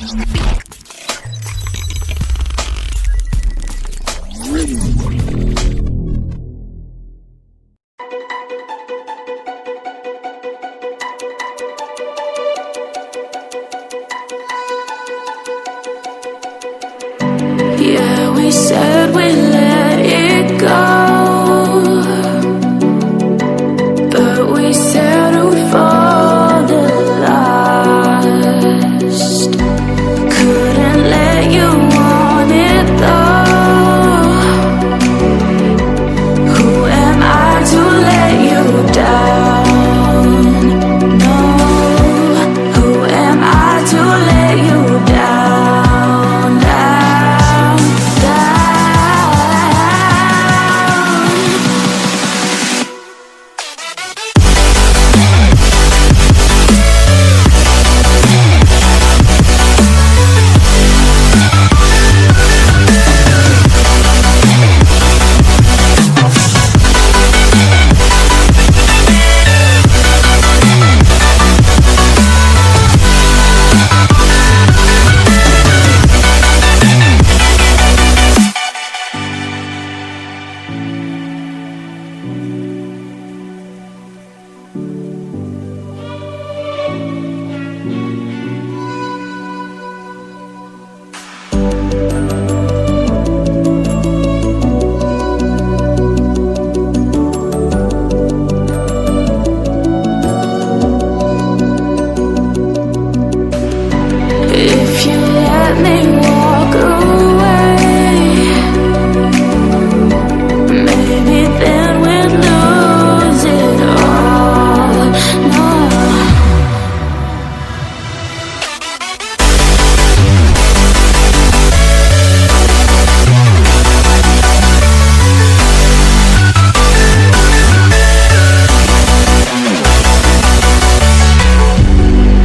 Yeah, we said we let it go, but we settled for the last. Couldn't let you want it though. Who am I to let you down? No, who am I to let you down? Down, if you let me walk away, maybe then we'd lose it all. No.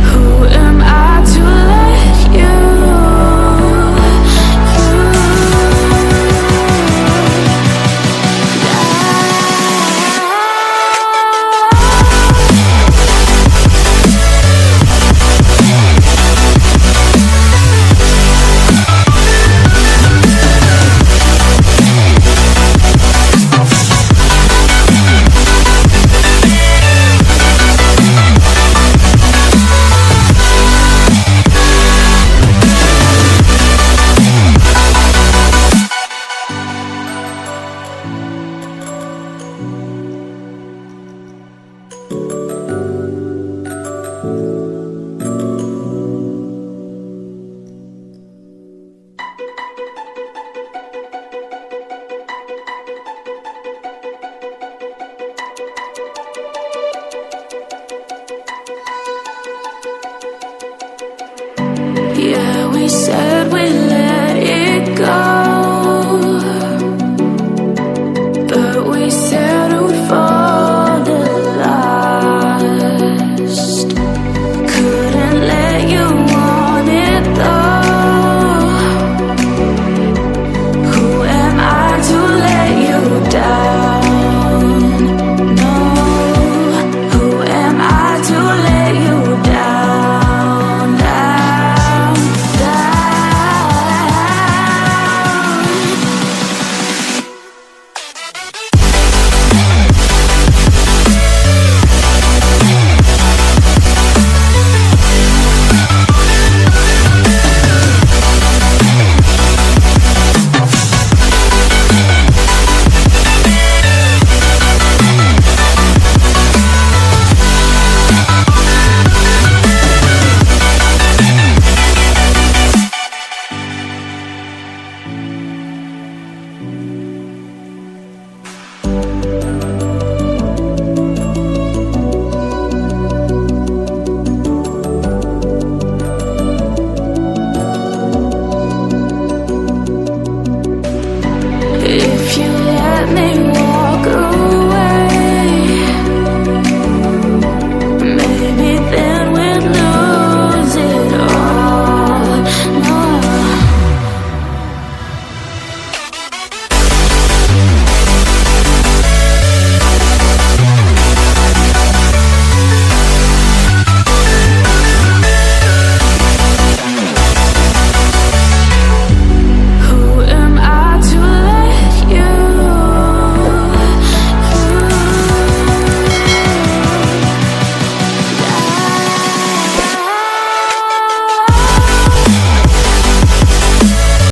Who am I to let you Yeah, we said we